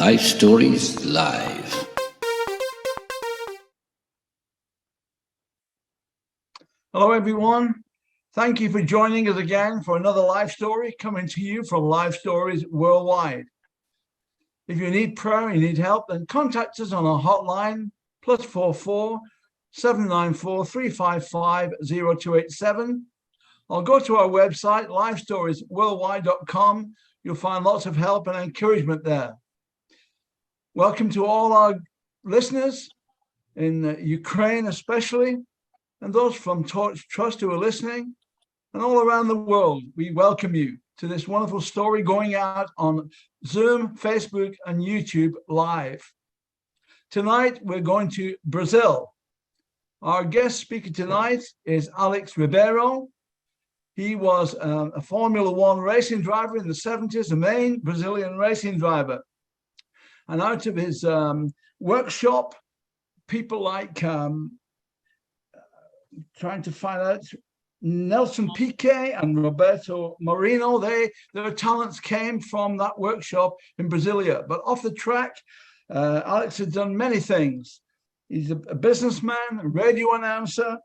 Life Stories Live. Hello, everyone. Thank you for joining us again for another life story coming to you from Life Stories Worldwide. If you need prayer, you need help, then contact us on our hotline +44 794 355 0287, or go to our website lifestoriesworldwide.com. You'll find lots of help and encouragement there. Welcome to all our listeners in Ukraine especially, and those from Torch Trust who are listening, and all around the world. We welcome you to this wonderful story going out on Zoom, Facebook, and YouTube live. Tonight, we're going to Brazil. Our guest speaker tonight is Alex Ribeiro. He was a Formula One racing driver in the 70s, the main Brazilian racing driver. And out of his workshop, people like trying to find out Nelson Piquet and Roberto Moreno, their talents came from that workshop in Brasilia. But off the track, Alex has done many things. He's a businessman, a radio announcer,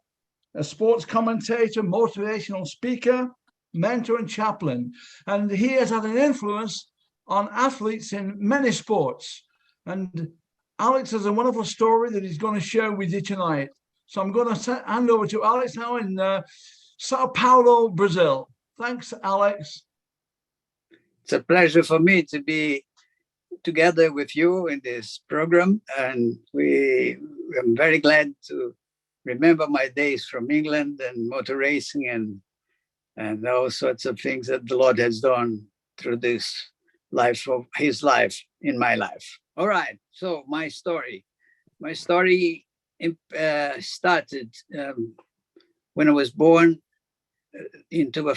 a sports commentator, motivational speaker, mentor, and chaplain. And he has had an influence on athletes in many sports. And Alex has a wonderful story that he's going to share with you tonight. So I'm going to hand over to Alex now in Sao Paulo, Brazil. Thanks, Alex. It's a pleasure for me to be together with you in this program. And I'm very glad to remember my days from England and motor racing and all sorts of things that the Lord has done through this life of his life in my life. All right. So my story started when I was born into a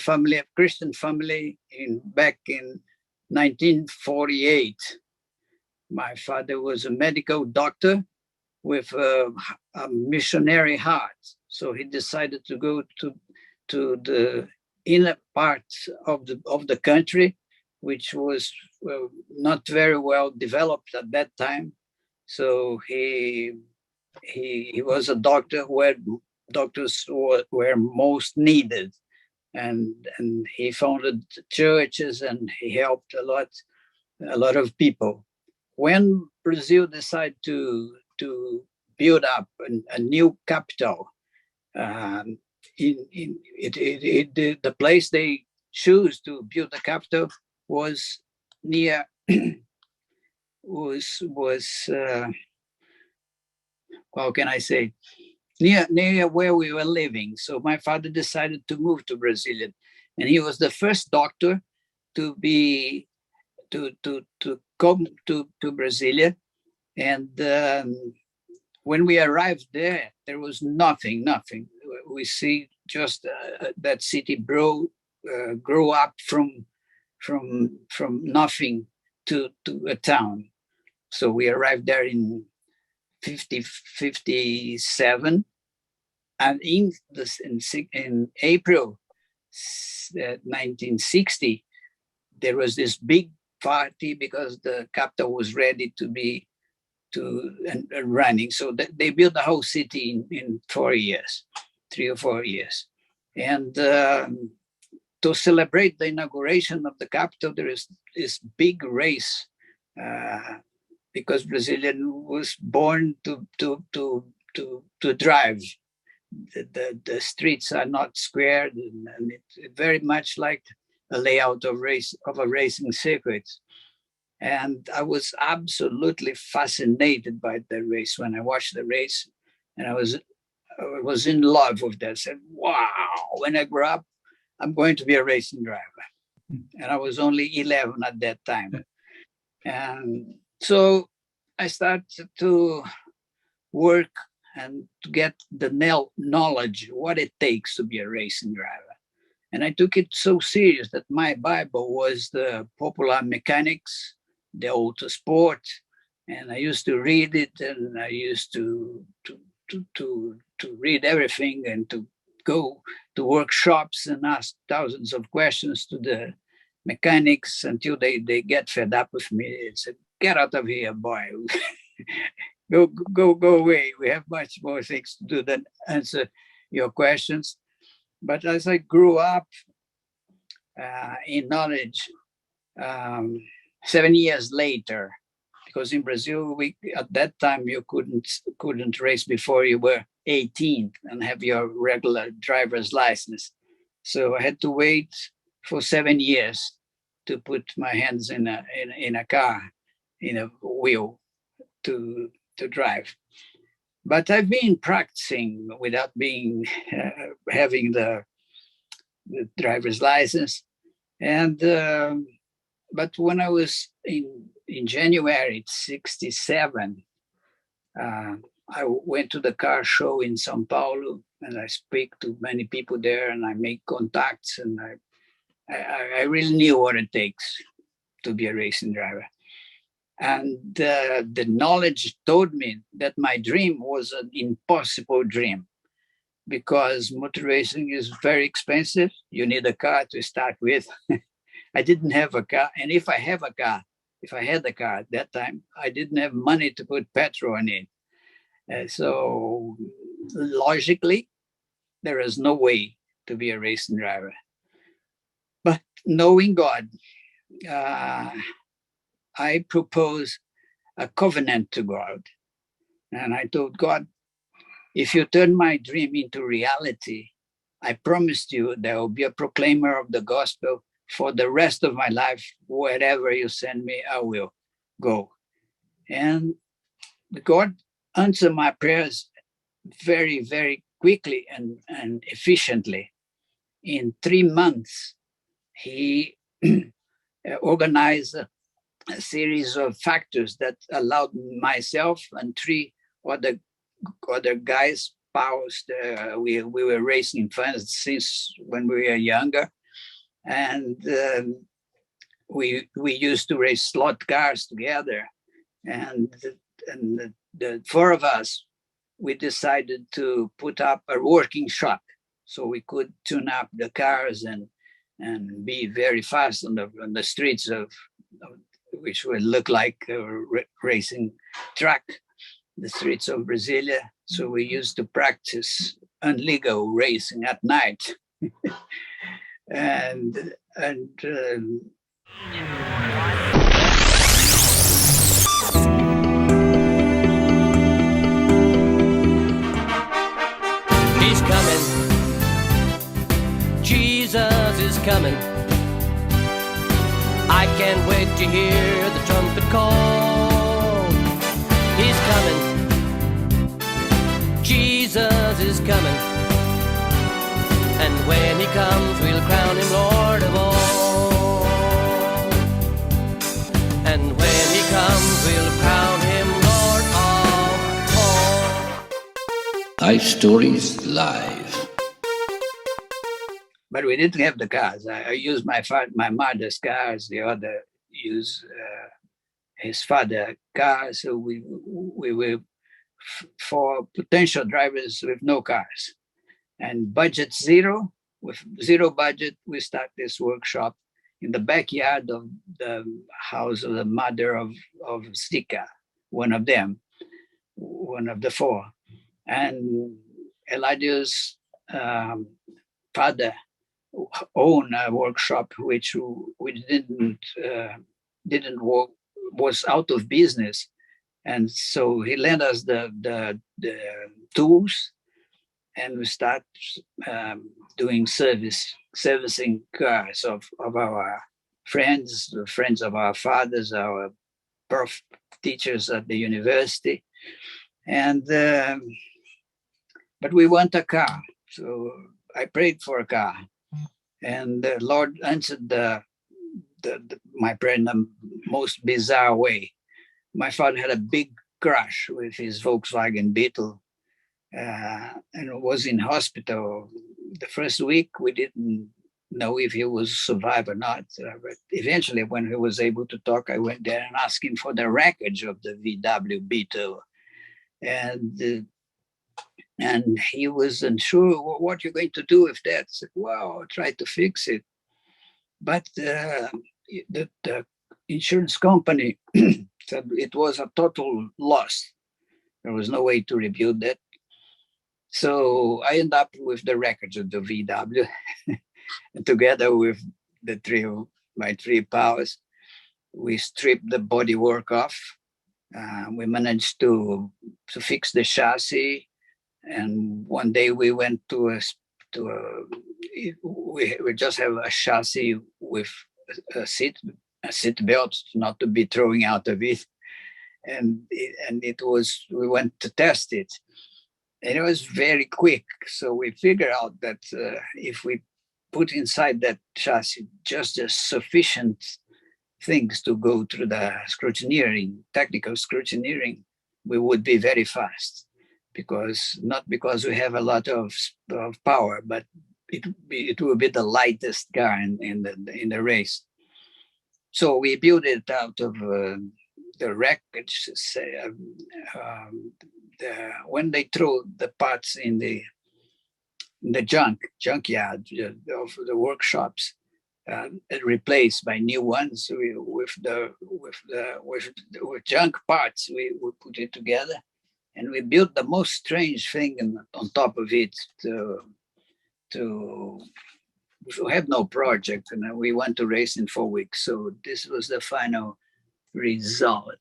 Christian family back in 1948. My father was a medical doctor with a missionary heart, so he decided to go to the inner part of the country, which was not very well developed at that time. So he was a doctor where doctors were most needed, and he founded churches and he helped a lot of people. When Brazil decided to build up a new capital, the place they chose to build the capital was near how can I say, near where we were living. So my father decided to move to Brazil, and he was the first doctor to come to Brasilia. And when we arrived there was nothing. We see just that city grow up from nothing to a town. So we arrived there in 57, and in April 1960, there was this big party because the capital was ready to be running. So they built the whole city in 3 or 4 years. And to celebrate the inauguration of the capital, there is this big race because Brazilian was born to drive. The streets are not squared, and it's very much like a layout of a racing circuit. And I was absolutely fascinated by the race when I watched the race, and I was in love with that. I said, wow, when I grow up, I'm going to be a racing driver. And I was only 11 at that time. And so I started to work and to get the knowledge, what it takes to be a racing driver. And I took it so serious that my Bible was the popular mechanics, the auto sport, and I used to read it, and I used to read everything and to go to workshops and ask thousands of questions to mechanics until they get fed up with me. They said, "Get out of here, boy. go away. We have much more things to do than answer your questions." But as I grew up in knowledge, 7 years later, because in Brazil, at that time you couldn't race before you were 18 and have your regular driver's license. So I had to wait for 7 years to put my hands in a car, in a wheel to drive. But I've been practicing without having the driver's license. And but when I was in January 1967, I went to the car show in São Paulo, and I speak to many people there, and I make contacts, and I really knew what it takes to be a racing driver. And the knowledge told me that my dream was an impossible dream, because motor racing is very expensive. You need a car to start with. I didn't have a car. And if I had a car at that time, I didn't have money to put petrol in it. So logically, there is no way to be a racing driver. But knowing God, I proposed a covenant to God. And I told God, if you turn my dream into reality, I promised you there will be a proclaimer of the gospel for the rest of my life. Wherever you send me, I will go. And God answered my prayers very, very quickly and efficiently. In 3 months, he organized a series of factors that allowed myself and 3 other guys, pals. We were racing funds since when we were younger, and we used to race slot cars together. And the 4 of us, we decided to put up a working shop so we could tune up the cars and be very fast on the streets of which would look like a racing track, the streets of Brasilia. So we used to practice illegal racing at night. and He's coming. Jesus is coming. I can't wait to hear the trumpet call. He's coming. Jesus is coming. And when he comes, we'll crown him Lord of all. And when he comes, we'll crown him Lord of all. LifeStories Live. But we didn't have the cars. I used my mother's cars. The other used his father's car. So we were for potential drivers with no cars. And budget zero. With zero budget, we start this workshop in the backyard of the house of the mother of Stika, one of them, one of the 4. And Eladio's father own a workshop which we didn't work, was out of business, and so he lent us the tools, and we start doing servicing cars of our friends, the friends of our fathers, our prof teachers at the university, and but we want a car, so I prayed for a car. And the Lord answered my prayer in the most bizarre way. My father had a big crash with his Volkswagen Beetle and was in hospital. The first week, we didn't know if he was survive or not. But eventually, when he was able to talk, I went there and asked him for the wreckage of the VW Beetle. And he was unsure, what you're going to do with that? I said, well, I'll try to fix it. But the insurance company said it was a total loss. There was no way to rebuild that. So I ended up with the records of the VW, together with my three pals. We stripped the bodywork off. We managed to fix the chassis, and one day we went we just have a chassis with a seat belt, not to be throwing out of it, and we went to test it, and it was very quick. So we figured out that if we put inside that chassis just a sufficient things to go through the technical scrutineering, we would be very fast. Not because we have a lot of power, but it will be the lightest car in the race. So we built it out of the wreckage. When they throw the parts in the junkyard of the workshops, replaced by new ones with junk parts, we put it together, and we built the most strange thing on top of it to have no project, and we went to race in 4 weeks. So this was the final result.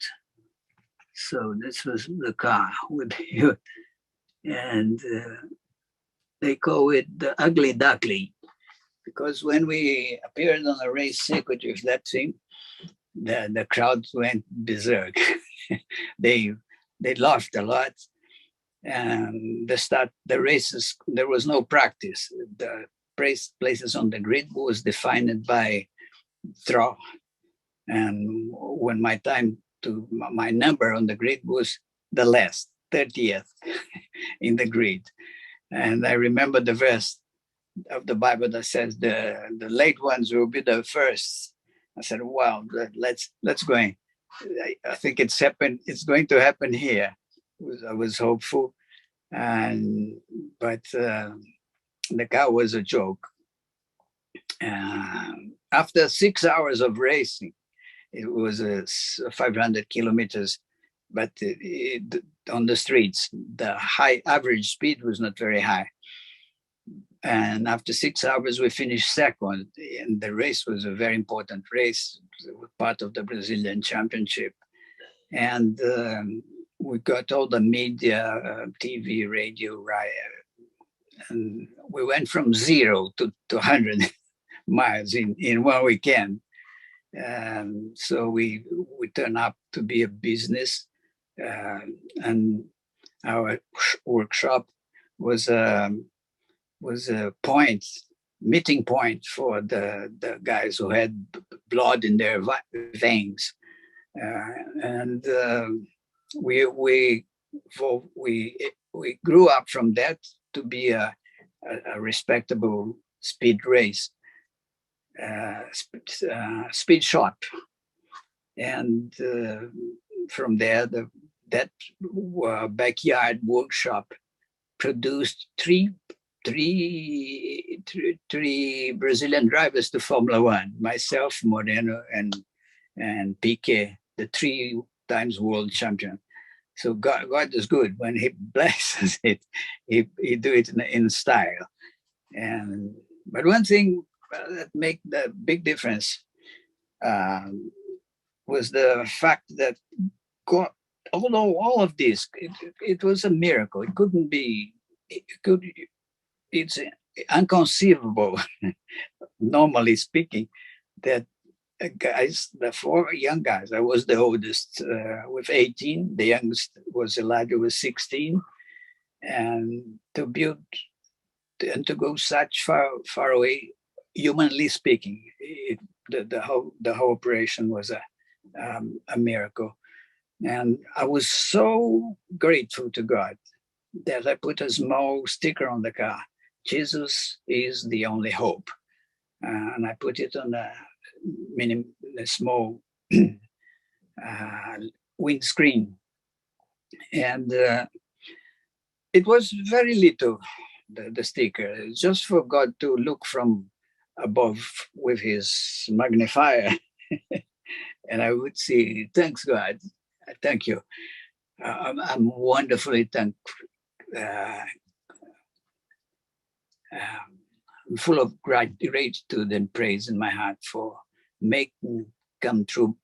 So this was the car we built, and they call it the ugly duckling, because when we appeared on a race circuit with that thing, the crowd went berserk. they laughed a lot. And the races, there was no practice. The places on the grid was defined by draw. And when my number on the grid was the last, 30th in the grid. And I remember the verse of the Bible that says the late ones will be the first. I said, wow, let's go in. I think it's going to happen here. I was hopeful, but the car was a joke. After 6 hours of racing, it was 500 kilometers, but on the streets, the high average speed was not very high. And after 6 hours, we finished second, and the race was a very important race, part of the Brazilian Championship. And we got all the media, TV, radio, and we went from 0 to 100 miles in 1 weekend. So we turned up to be a business, and our workshop was a meeting point for the guys who had blood in their veins, and we grew up from that to be a respectable speed race, speed shop, and from there that backyard workshop produced three Brazilian drivers to Formula One: myself, Moreno, and Piquet, the 3 times world champion. So God is good. When He blesses it, He do it in style. But one thing that made the big difference was the fact that God, although all of this, it was a miracle. It couldn't be. It's inconceivable, normally speaking, that the 4 young guys, I was the oldest with 18, the youngest was Elijah with 16, and to build and to go such far away, humanly speaking, the whole operation was a miracle. And I was so grateful to God that I put a small sticker on the car: Jesus is the only hope. And I put it on a small windscreen. And it was very little, the sticker, just for God to look from above with his magnifier. And I would say, thanks God, thank you. I'm wonderfully thankful. I'm full of gratitude and praise in my heart for making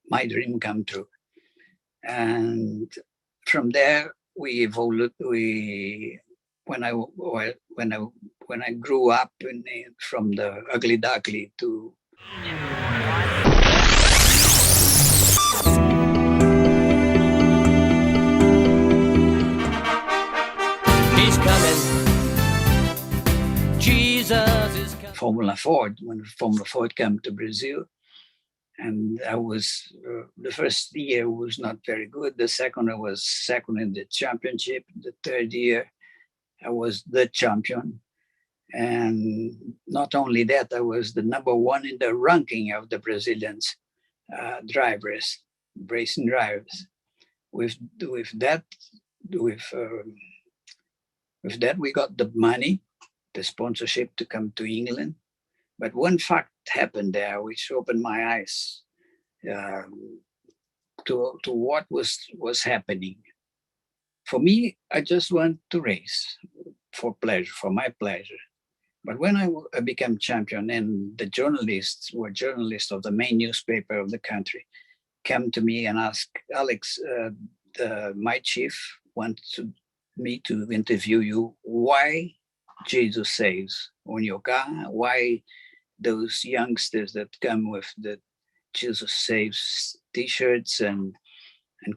my dream come true. And from there we evolved. When I grew up from the ugly duckling to He's coming. Jesus is coming. Formula Ford, when Formula Ford came to Brazil. And I was, the first year was not very good. The second, I was second in the championship. The third year, I was the champion. And not only that, I was the number one in the ranking of the Brazilians drivers, racing drivers. With that, we got the money, the sponsorship to come to England. But one fact happened there which opened my eyes to what was happening. For me, I just want to race for pleasure, for my pleasure. But when I became champion, and the journalists of the main newspaper of the country came to me and asked, Alex, my chief wants me to interview you. Why Jesus Saves on your car? Why those youngsters that come with the Jesus Saves t-shirts and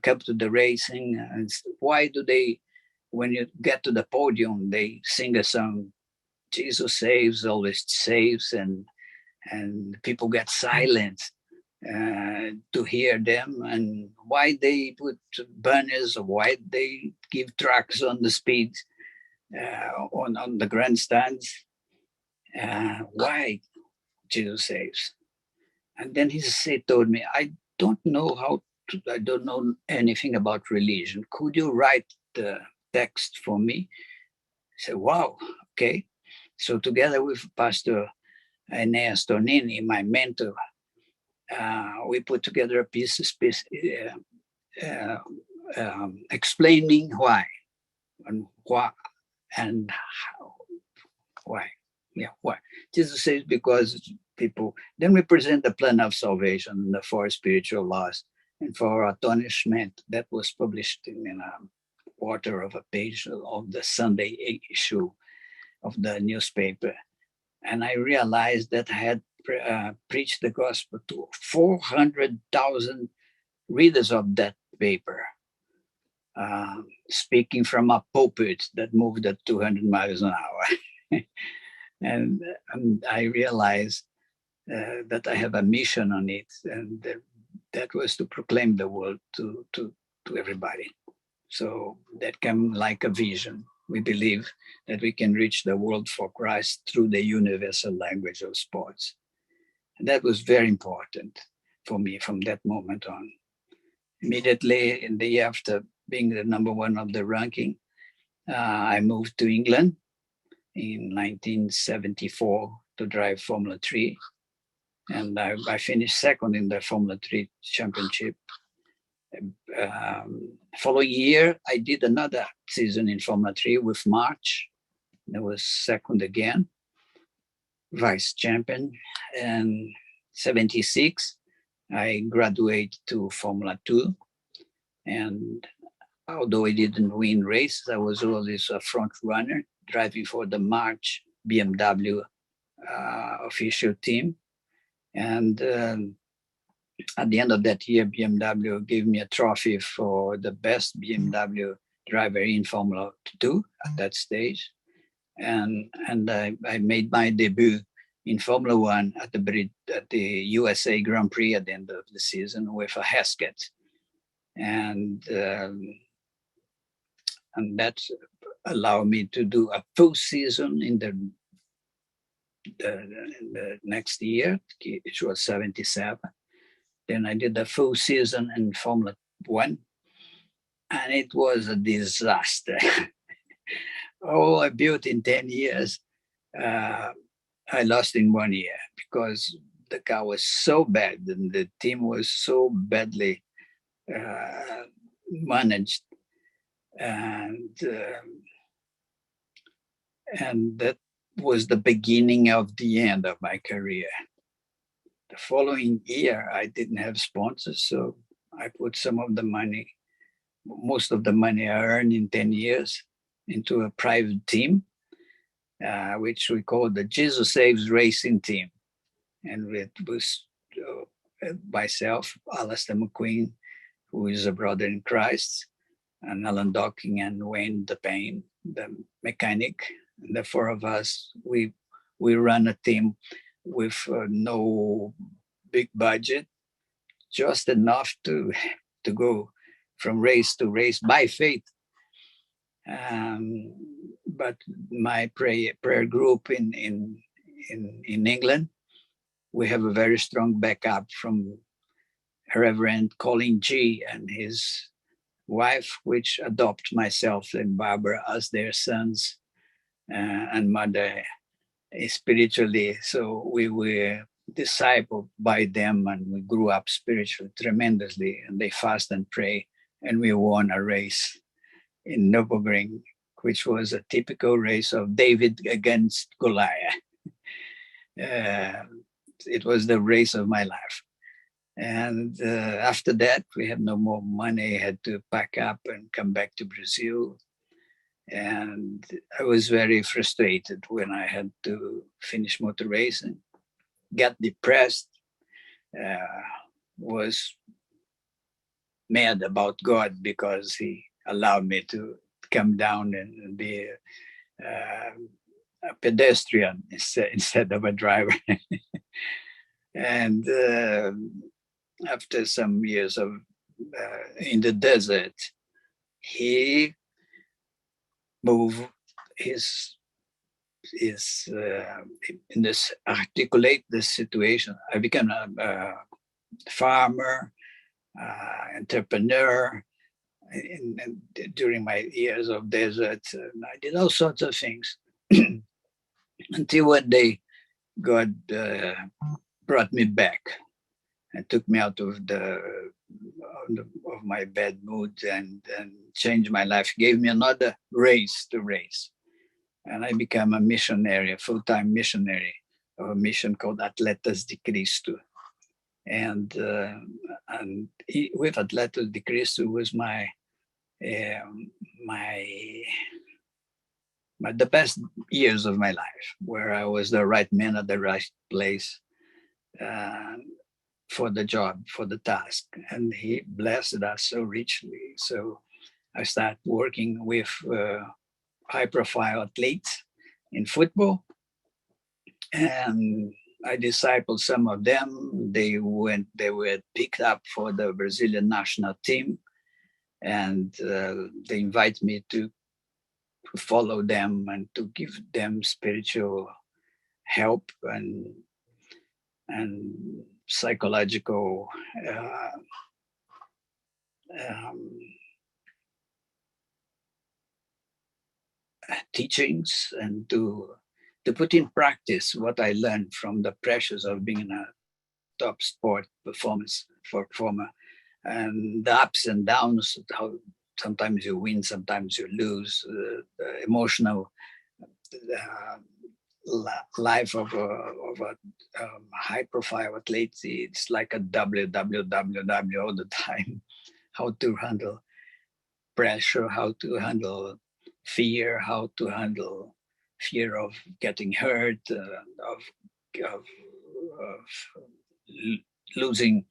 come to the racing? And why do they, when you get to the podium, they sing a song, Jesus saves, always saves, and people get silent to hear them? And why they put banners, why they give tracks on the speed on the grandstands? Why Jesus saves? And then he told me, I don't know anything about religion. Could you write the text for me? I said, wow, okay. So together with Pastor Enes Tornini, my mentor, we put together a piece explaining why and how. Why? Yeah, why? Jesus says because people. Then we present the plan of salvation and the four spiritual laws, and for our punishment that was published in a quarter of a page of the Sunday issue of the newspaper. And I realized that I had preached the gospel to 400,000 readers of that paper, speaking from a pulpit that moved at 200 miles an hour. and I realized that I have a mission on it, and that was to proclaim the word to everybody. So that came like a vision. We believe that we can reach the world for Christ through the universal language of sports. And that was very important for me from that moment on. Immediately in the year after being the number one of the ranking, I moved to England in 1974 to drive Formula 3. And I finished second in the Formula 3 championship. Following year, I did another season in Formula 3 with March. I was second again, vice champion. And 76, I graduated to Formula 2. And although I didn't win races, I was always a front runner, driving for the March BMW official team. And at the end of that year, BMW gave me a trophy for the best BMW driver in Formula 2 at that stage. And I made my debut in Formula 1 at the USA Grand Prix at the end of the season with a Heskett. And that allowed me to do a full season in the next year, which was 77. Then I did the full season in Formula 1, and it was a disaster. All I built in 10 years I lost in 1 year because the car was so bad and the team was so badly managed, and that was the beginning of the end of my career. The following year, I didn't have sponsors, so I put some of the money, most of the money I earned in 10 years, into a private team, which we called the Jesus Saves Racing Team. And it was myself, Alistair McQueen, who is a brother in Christ, and Alan Docking and Wayne DePayne, the mechanic. And the four of us, we run a team with no big budget, just enough to go from race to race by faith. But my prayer group in England, we have a very strong backup from Reverend Colin G and his wife, which adopt myself and Barbara as their sons and mother spiritually. So we were discipled by them, and we grew up spiritually tremendously, and they fast and pray, and we won a race in Nürburgring, which was a typical race of David against Goliath. It was the race of my life. And after that, we had no more money, had to pack up and come back to Brazil. And I was very frustrated when I had to finish motor racing, got depressed, was mad about God because he allowed me to come down and be a pedestrian instead of a driver. And after some years of in the desert, he moved his in this articulate this situation. I became a farmer, entrepreneur. During my years of desert, I did all sorts of things until one day God brought me back and took me out of my bad mood and changed my life. Gave me another race to race, and I became a missionary, a full-time missionary of a mission called Atletas de Cristo. And with Atletas de Cristo was the best years of my life, where I was the right man at the right place for the job, for the task. And he blessed us so richly. So I started working with high-profile athletes in football, and I discipled some of them. They were picked up for the Brazilian national team, and they invite me to follow them and to give them spiritual help and psychological teachings, and to put in practice what I learned from the pressures of being a top sport performer, and the ups and downs, how sometimes you win, sometimes you lose, the emotional life of a high-profile athlete. It's like a www all the time. How to handle pressure, how to handle fear, how to handle fear of getting hurt, of losing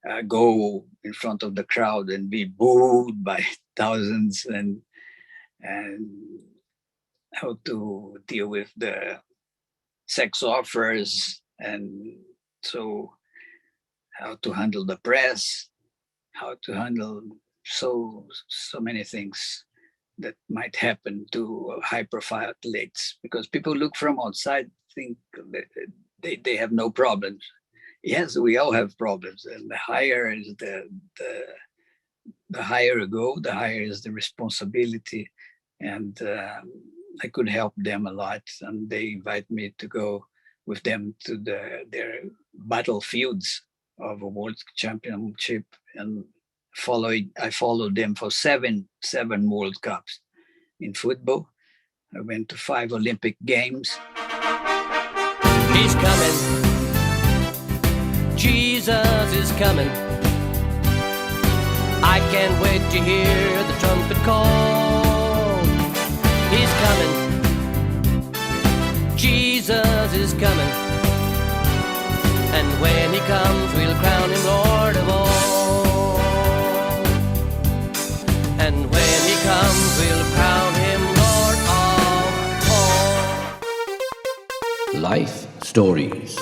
a goal in front of the crowd and be booed by thousands, and how to deal with the sex offers, and so how to handle the press, how to handle so many things that might happen to high-profile athletes, because people look from outside, think that they have no problems. Yes, we all have problems, and the higher is the higher you go, the higher is the responsibility. And I could help them a lot, and they invite me to go with them to their battlefields of a world championship, and I followed them for seven World Cups in football. I went to 5 Olympic Games. He's coming. Jesus is coming. I can't wait to hear the trumpet call. He's coming. Jesus is coming. And when he comes, we'll crown him Lord of all. And when he comes, we'll crown him Lord of all. Life Stories.